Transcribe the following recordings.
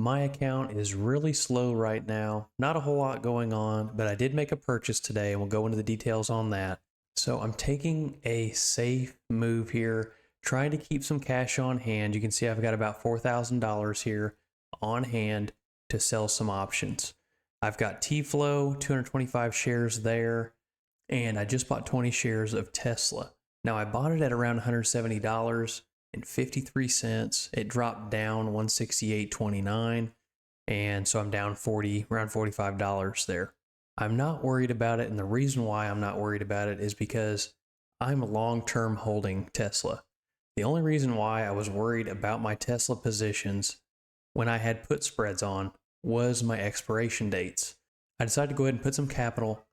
My account is really slow right now. Not a whole lot going on, but I did make a purchase today and we'll go into the details on that. So I'm taking a safe move here, trying to keep some cash on hand. You can see I've got about $4,000 here on hand to sell some options. I've got T-Flow, 225 shares there, and I just bought 20 shares of Tesla. Now I bought it at around $170.53. It dropped down $168.29, and so I'm down around $45 there. I'm not worried about it, and the reason why I'm not worried about it is because I'm long-term holding Tesla. The only reason why I was worried about my Tesla positions when I had put spreads on was my expiration dates. I decided to go ahead and put some capital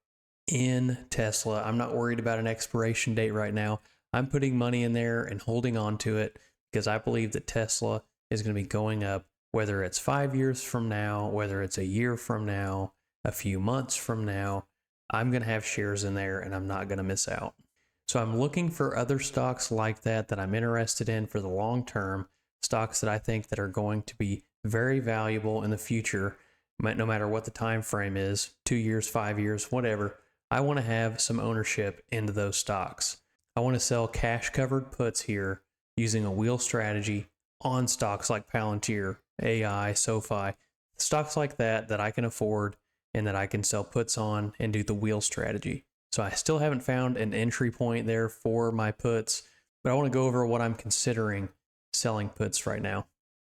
in Tesla. I'm not worried about an expiration date right now. I'm putting money in there and holding on to it because I believe that Tesla is going to be going up, whether it's 5 years from now, whether it's a year from now, a few months from now. I'm going to have shares in there and I'm not going to miss out. So I'm looking for other stocks like that I'm interested in for the long term, stocks that I think that are going to be very valuable in the future, no matter what the time frame is, 2 years, 5 years, whatever. I want to have some ownership into those stocks. I want to sell cash covered puts here using a wheel strategy on stocks like Palantir, AI, SoFi, stocks like that I can afford and that I can sell puts on and do the wheel strategy. So I still haven't found an entry point there for my puts, but I want to go over what I'm considering selling puts right now.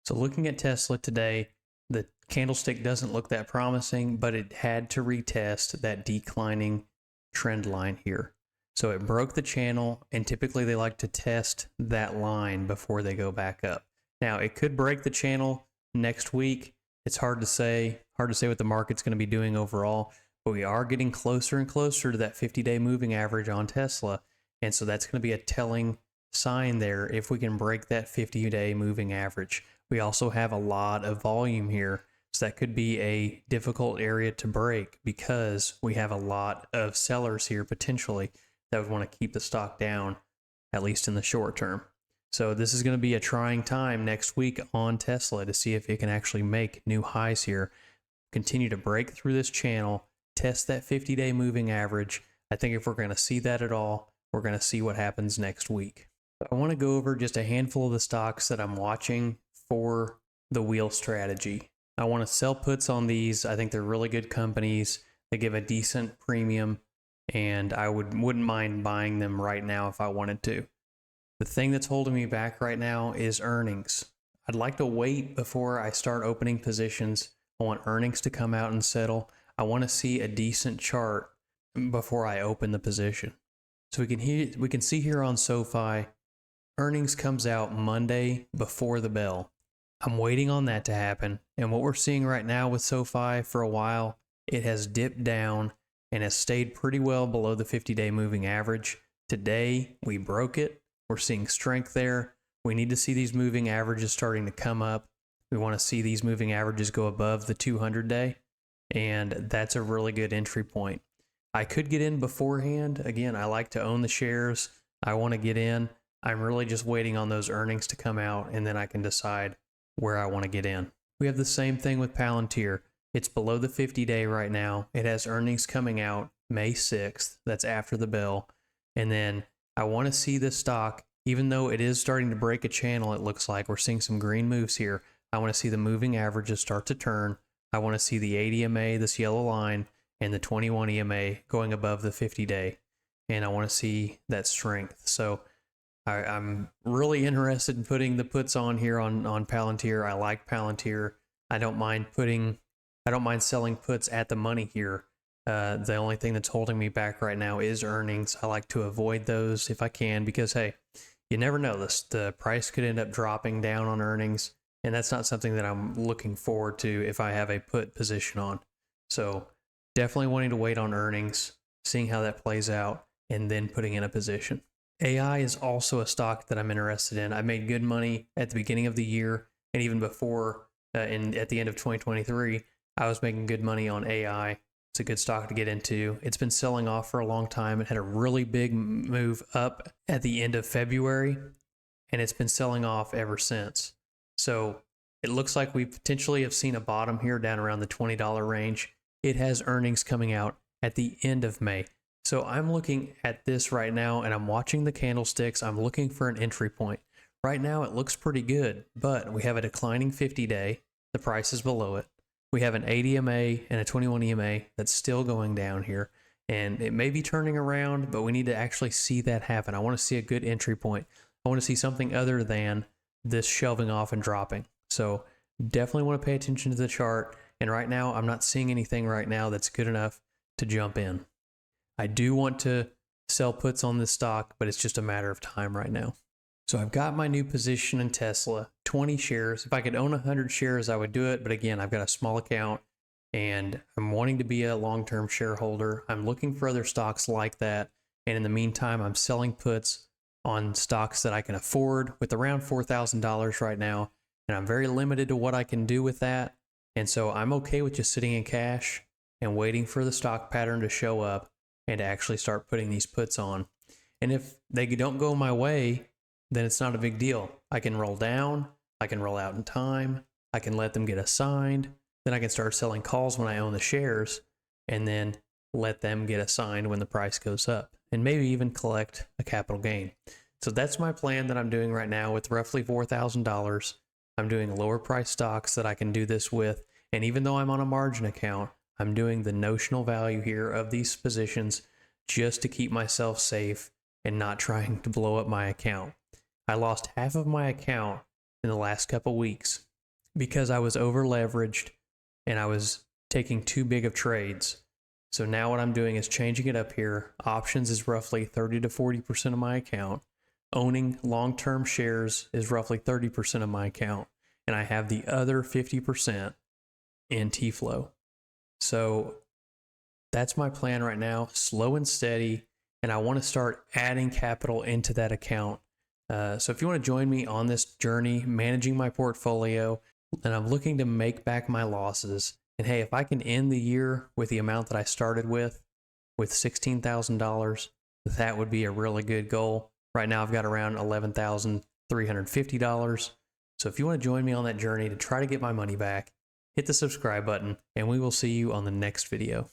So looking at Tesla today, the candlestick doesn't look that promising, but it had to retest that declining trend line here. So it broke the channel, and typically they like to test that line before they go back up. Now, it could break the channel next week. It's hard to say what the market's going to be doing overall, but we are getting closer and closer to that 50-day moving average on Tesla, and so that's going to be a telling sign there if we can break that 50-day moving average. We also have a lot of volume here, so that could be a difficult area to break because we have a lot of sellers here potentially that would want to keep the stock down, at least in the short term. So this is going to be a trying time next week on Tesla to see if it can actually make new highs here, continue to break through this channel, test that 50-day moving average. I think if we're going to see that at all, we're going to see what happens next week. I want to go over just a handful of the stocks that I'm watching for the wheel strategy. I want to sell puts on these. I think they're really good companies. They give a decent premium, and I wouldn't mind buying them right now if I wanted to. The thing that's holding me back right now is earnings. I'd like to wait before I start opening positions. I want earnings to come out and settle. I want to see a decent chart before I open the position. So we can see here on SoFi, earnings comes out Monday before the bell. I'm waiting on that to happen. And what we're seeing right now with SoFi for a while, it has dipped down and has stayed pretty well below the 50-day moving average. Today, we broke it. We're seeing strength there. We need to see these moving averages starting to come up. We want to see these moving averages go above the 200-day, and that's a really good entry point. I could get in beforehand. Again, I like to own the shares. I want to get in. I'm really just waiting on those earnings to come out, and then I can decide where I want to get in. We have the same thing with Palantir. It's below the 50-day right now. It has earnings coming out May 6th. That's after the bell. And then I want to see this stock, even though it is starting to break a channel, it looks like we're seeing some green moves here. I want to see the moving averages start to turn. I want to see the 80 EMA, this yellow line, and the 21 EMA going above the 50-day. And I want to see that strength. So I'm really interested in putting the puts on here on Palantir. I like Palantir. I don't mind selling puts at the money here. The only thing that's holding me back right now is earnings. I like to avoid those if I can because, hey, you never know. The price could end up dropping down on earnings, and that's not something that I'm looking forward to if I have a put position on. So definitely wanting to wait on earnings, seeing how that plays out, and then putting in a position. AI is also a stock that I'm interested in. I made good money at the beginning of the year, and even before, at the end of 2023, I was making good money on AI. It's a good stock to get into. It's been selling off for a long time. It had a really big move up at the end of February, and it's been selling off ever since. So It looks like we potentially have seen a bottom here down around the $20 range. It has earnings coming out at the end of May. So I'm looking at this right now and I'm watching the candlesticks. I'm looking for an entry point. Right now it looks pretty good, but we have a declining 50-day. The price is below it. We have an 80 EMA and a 21 EMA that's still going down here. And it may be turning around, but we need to actually see that happen. I want to see a good entry point. I want to see something other than this shelving off and dropping. So definitely want to pay attention to the chart. And right now, I'm not seeing anything right now that's good enough to jump in. I do want to sell puts on this stock, but it's just a matter of time right now. So I've got my new position in Tesla, 20 shares. If I could own 100 shares, I would do it. But again, I've got a small account and I'm wanting to be a long-term shareholder. I'm looking for other stocks like that. And in the meantime, I'm selling puts on stocks that I can afford with around $4,000 right now. And I'm very limited to what I can do with that. And so I'm okay with just sitting in cash and waiting for the stock pattern to show up and to actually start putting these puts on. And if they don't go my way, then it's not a big deal. I can roll down, I can roll out in time, I can let them get assigned, then I can start selling calls when I own the shares, and then let them get assigned when the price goes up, and maybe even collect a capital gain. So that's my plan that I'm doing right now with roughly $4,000. I'm doing lower price stocks that I can do this with, and even though I'm on a margin account, I'm doing the notional value here of these positions just to keep myself safe and not trying to blow up my account. I lost half of my account in the last couple weeks because I was over leveraged and I was taking too big of trades. So now what I'm doing is changing it up here. Options is roughly 30 to 40% of my account. Owning long-term shares is roughly 30% of my account. And I have the other 50% in T-Flow. So that's my plan right now, slow and steady. And I want to start adding capital into that account. So if you want to join me on this journey, managing my portfolio, and I'm looking to make back my losses. And hey, if I can end the year with the amount that I started with $16,000, that would be a really good goal. Right now, I've got around $11,350. So if you want to join me on that journey to try to get my money back, hit the subscribe button, and we will see you on the next video.